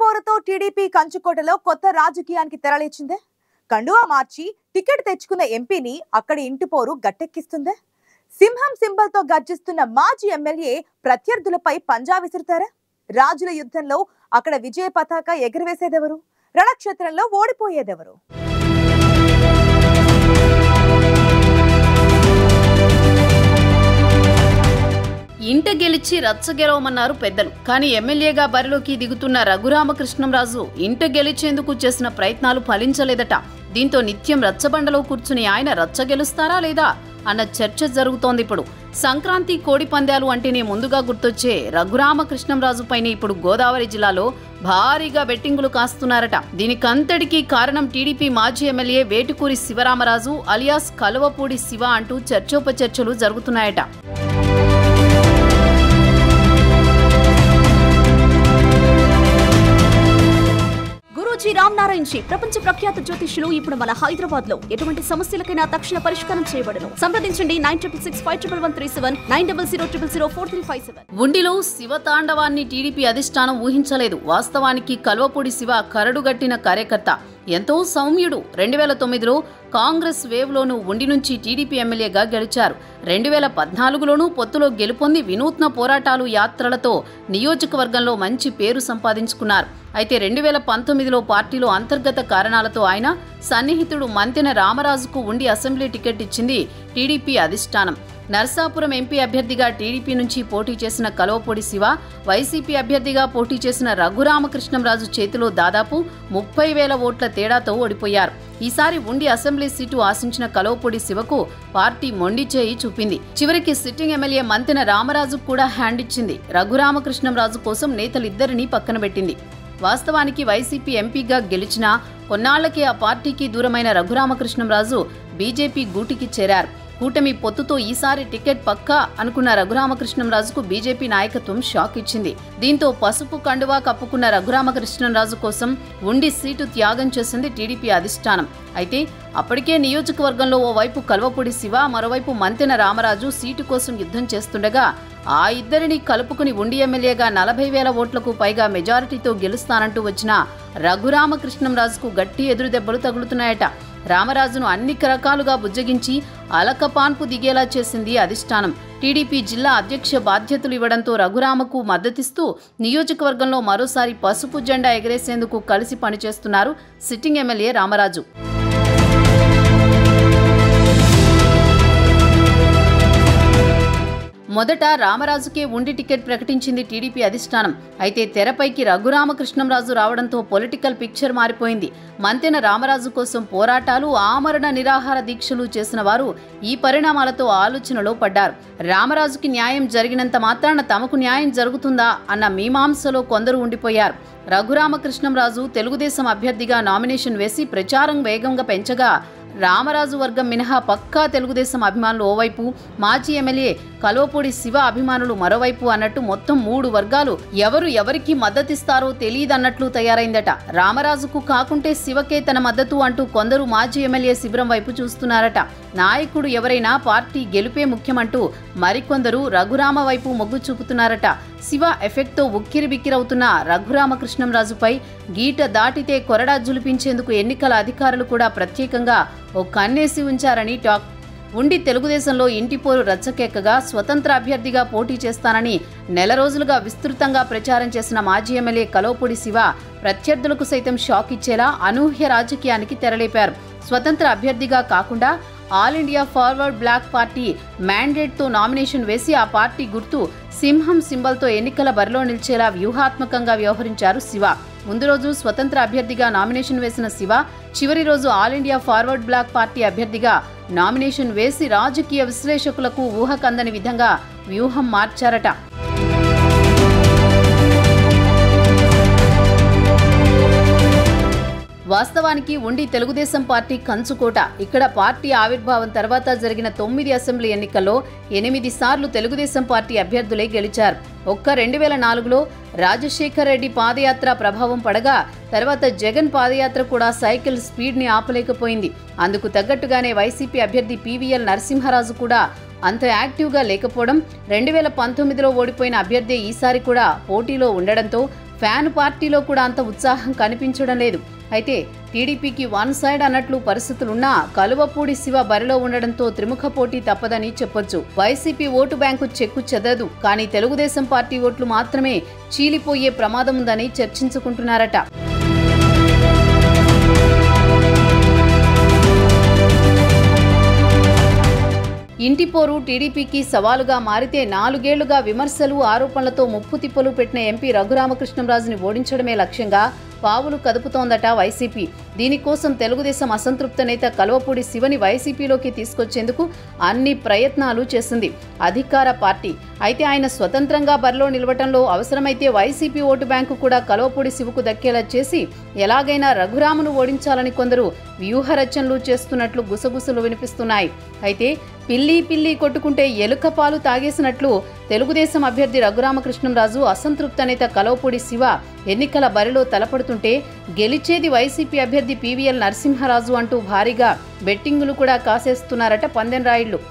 పోరుతో TDP కంచుకోటలో కొత్త రాజకీయానికి తెరలేచిందే. కండువా మార్చి టికెట్ తెచ్చుకున్న ఎంపీని అక్కడి ఇంటి పోరు గట్టెక్కిస్తుందే. సింహం సింబల్తో గర్జిస్తున్న మాజీ ఎమ్మెల్యే ప్రత్యర్థులపై పంజా విసురుతారా? రాజుల యుద్ధంలో అక్కడ విజయ పతాక ఎగురవేసేదెవరు? రణక్షేత్రంలో ఓడిపోయేదెవరు? ఇంట గెలిచి రచ్చ గెలవమన్నారు పెద్దలు. కానీ ఎమ్మెల్యేగా బరిలోకి దిగుతున్న రఘురామకృష్ణంరాజు ఇంట గెలిచేందుకు చేసిన ప్రయత్నాలు ఫలించలేదట. దీంతో నిత్యం రచ్చబండలో కూర్చుని ఆయన రచ్చ గెలుస్తారా లేదా అన్న చర్చ జరుగుతోంది. ఇప్పుడు సంక్రాంతి కోడి పందాలు అంటేనే ముందుగా గుర్తొచ్చే రఘురామకృష్ణంరాజుపైనే ఇప్పుడు గోదావరి జిల్లాలో భారీగా బెట్టింగులు కాస్తున్నారట. దీనికంతటికీ కారణం టీడీపీ మాజీ ఎమ్మెల్యే వేటుకూరి శివరామరాజు అలియాస్ కలువపూడి శివ అంటూ చర్చోపచర్చలు జరుగుతున్నాయట. గురూజీ రామనారాయణ్ జీ ప్రపంచ ప్రఖ్యాత జ్యోతిష్యులు ఇప్పుడు మన హైదరాబాద్ లో ఎటువంటి సమస్యలకైనా తక్షణ పరిష్కారం చేయబడును. సంప్రదించండి 96651137 9000004357. ఉండిలో శివతాండవాన్ని టీడీపీ అధిష్టానం ఊహించలేదు. వాస్తవానికి కల్వపూడి శివ కరడుగట్టిన కార్యకర్త, ఎంతో సౌమ్యుడు. 2009లో కాంగ్రెస్ వేవ్లోనూ ఉండి నుంచి టీడీపీ ఎమ్మెల్యేగా గెలిచారు. 2014లోనూ పొత్తులో గెలుపొంది వినూత్న పోరాటాలు యాత్రలతో నియోజకవర్గంలో మంచి పేరు సంపాదించుకున్నారు. అయితే 2019లో పార్టీలో అంతర్గత కారణాలతో ఆయన సన్నిహితుడు మంతెన రామరాజుకు ఉండి అసెంబ్లీ టికెట్ ఇచ్చింది టీడీపీ అధిష్టానం. నర్సాపురం ఎంపీ అభ్యర్థిగా టీడీపీ నుంచి పోటీ చేసిన కలువపూడి శివ, వైసీపీ అభ్యర్థిగా పోటీ చేసిన రఘురామకృష్ణంరాజు చేతిలో దాదాపు 30,000 ఓట్ల తేడాతో ఓడిపోయారు. ఈసారి ఉండి అసెంబ్లీ సీటు ఆశించిన కలువపూడి శివకు పార్టీ మొండి చేయి చూపింది. చివరికి సిట్టింగ్ ఎమ్మెల్యే మంతెన రామరాజు కూడా హ్యాండ్ ఇచ్చింది. రఘురామకృష్ణంరాజు కోసం నేతలిద్దరినీ పక్కన పెట్టింది. వాస్తవానికి వైసీపీ ఎంపీగా గెలిచినా కొన్నాళ్లకే ఆ పార్టీకి దూరమైన రఘురామకృష్ణంరాజు బీజేపీ గూటికి చేరారు. కూటమి పొత్తుతో ఈసారి టికెట్ పక్కా అనుకున్న రఘురామకృష్ణంరాజుకు బీజేపీ నాయకత్వం షాక్ ఇచ్చింది. దీంతో పసుపు కండువా కప్పుకున్న రఘురామకృష్ణంరాజు కోసం ఉండి సీటు త్యాగం చేసింది టీడీపీ అధిష్టానం. అయితే అప్పటికే నియోజకవర్గంలో ఓవైపు కల్వపూడి శివ, మరోవైపు మంతెన రామరాజు సీటు కోసం యుద్ధం చేస్తుండగా ఆ ఇద్దరిని కలుపుకుని ఉండి ఎమ్మెల్యేగా 40,000 ఓట్లకు పైగా మెజారిటీతో గెలుస్తానంటూ వచ్చిన రఘురామకృష్ణంరాజుకు గట్టి ఎదురు దెబ్బలు తగులుతున్నాయట. రామరాజును అన్ని రకాలుగా బుజ్జగించి అలకపాన్పు దిగేలా చేసింది అధిష్టానం. టీడీపీ జిల్లా అధ్యక్ష బాధ్యతలు ఇవ్వడంతో రఘురామకు మద్దతిస్తూ నియోజకవర్గంలో మరోసారి పసుపు జెండా ఎగరేసేందుకు కలిసి పనిచేస్తున్నారు సిట్టింగ్ ఎమ్మెల్యే రామరాజు. మొదట రామరాజుకే ఉండి టికెట్ ప్రకటించింది టీడీపీ అధిష్టానం. అయితే తెరపైకి రఘురామకృష్ణంరాజు రావడంతో పొలిటికల్ పిక్చర్ మారిపోయింది. మంతెన రామరాజు కోసం పోరాటాలు, ఆమరణ నిరాహార దీక్షలు చేసిన వారు ఈ పరిణామాలతో ఆలోచనలో పడ్డారు. రామరాజుకి న్యాయం జరిగినంత మాత్రాన తమకు న్యాయం జరుగుతుందా అన్న మీమాంసలో కొందరు ఉండిపోయారు. రఘురామకృష్ణంరాజు తెలుగుదేశం అభ్యర్థిగా నామినేషన్ వేసి ప్రచారం వేగంగా పెంచగా రామరాజు వర్గం మినహా పక్కా తెలుగుదేశం అభిమానులు ఓవైపు, మాజీ ఎమ్మెల్యే కలువపూడి శివ అభిమానులు మరోవైపు అన్నట్టు మొత్తం 3 వర్గాలు ఎవరు ఎవరికి మద్దతిస్తారో తెలియదన్నట్లు తయారైందట. రామరాజుకు కాకుంటే శివకే తన మద్దతు అంటూ కొందరు మాజీ ఎమ్మెల్యే శిబిరం వైపు చూస్తున్నారట. నాయకుడు ఎవరైనా పార్టీ గెలుపే ముఖ్యమంటూ మరికొందరు రఘురామ వైపు మొగ్గు చూపుతున్నారట. శివ ఎఫెక్ట్తో ఉక్కిరిబిక్కిరవుతున్న రఘురామకృష్ణంరాజుపై గీట దాటితే కొరడా జులిపించేందుకు ఎన్నికల అధికారులు కూడా ప్రత్యేకంగా ఓ కన్నేసి ఉంచారని టాక్. ఉండి తెలుగుదేశంలో ఇంటిపోరు రచ్చకెక్కగా స్వతంత్ర అభ్యర్థిగా పోటీ చేస్తానని నెల రోజులుగా విస్తృతంగా ప్రచారం చేసిన మాజీ ఎమ్మెల్యే కలువపూడి శివ ప్రత్యర్థులకు సైతం షాక్ ఇచ్చేలా అనూహ్య రాజకీయానికి తెరలేపారు. స్వతంత్ర అభ్యర్థిగా కాకుండా All India forward black party మ్యాండేట్తో నామినేషన్ వేసి ఆ పార్టీ గుర్తు సింహం సింబల్తో ఎన్నికల బరిలో నిలిచేలా వ్యూహాత్మకంగా వ్యవహరించారు శివ. ముందు రోజు స్వతంత్ర అభ్యర్థిగా నామినేషన్ వేసిన శివ చివరి రోజు All India forward black party అభ్యర్థిగా నామినేషన్ వేసి రాజకీయ విశ్లేషకులకు ఊహకందని విధంగా వ్యూహం మార్చారట. వాస్తవానికి ఉండి తెలుగుదేశం పార్టీ కంచుకోట. ఇక్కడ పార్టీ ఆవిర్భావం తర్వాత జరిగిన 9 అసెంబ్లీ ఎన్నికల్లో 8 సార్లు తెలుగుదేశం పార్టీ అభ్యర్థులే గెలిచారు. ఒక్క 2004లో రాజశేఖర్ రెడ్డి పాదయాత్ర ప్రభావం పడగా తర్వాత జగన్ పాదయాత్ర కూడా సైకిల్ స్పీడ్ని ఆపలేకపోయింది. అందుకు తగ్గట్టుగానే వైసీపీ అభ్యర్థి పీవీఎల్ నరసింహరాజు కూడా అంత యాక్టివ్గా లేకపోవడం, 2019లో ఓడిపోయిన అభ్యర్థి ఈసారి కూడా పోటీలో ఉండడంతో ఫ్యాన్ పార్టీలో కూడా అంత ఉత్సాహం కనిపించడం లేదు. అయితే టీడీపీకి వన్ సైడ్ అన్నట్లు పరిస్థితులున్నా కలువపూడి శివ బరిలో ఉండడంతో త్రిముఖ పోటీ తప్పదని చెప్పొచ్చు. వైసీపీ ఓటు బ్యాంకు చెక్కు చెదరదు, కానీ తెలుగుదేశం పార్టీ ఓట్లు మాత్రమే చీలిపోయే ప్రమాదం ఉందని చర్చించుకుంటున్నారట. ఇంటిపోరు టీడీపీకి సవాలుగా మారితే 4 ఏళ్లుగా విమర్శలు, ఆరోపణలతో ముప్పు తిప్పలు పెట్టిన ఎంపీ రఘురామకృష్ణంరాజుని ఓడించడమే లక్ష్యంగా పావులు కదుపుతోందట వైసీపీ. దీనికోసం తెలుగుదేశం అసంతృప్త నేత కల్వపూడి శివని వైసీపీలోకి తీసుకొచ్చేందుకు అన్ని ప్రయత్నాలు చేసింది అధికార పార్టీ. అయితే ఆయన స్వతంత్రంగా బరిలో నిలవటంలో అవసరమైతే వైసీపీ ఓటు బ్యాంకు కూడా కల్వపూడి శివకు దక్కేలా చేసి ఎలాగైనా రఘురామును ఓడించాలని కొందరు వ్యూహరచనలు చేస్తున్నట్లు గుసగుసలు వినిపిస్తున్నాయి. అయితే పిల్లి కొట్టుకుంటే ఎలుక పాలు తాగేసినట్లు తెలుగుదేశం అభ్యర్థి రఘురామకృష్ణంరాజు, అసంతృప్త నేత కల్వపూడి శివ ఎన్నికల బరిలో తలపడుతుంటే గెలిచేది వైసీపీ అభ్యర్థి పీవీఎల్ నరసింహరాజు అంటూ భారీగా బెట్టింగులు కూడా కాసేస్తున్నారట పందెం రాయుళ్లు.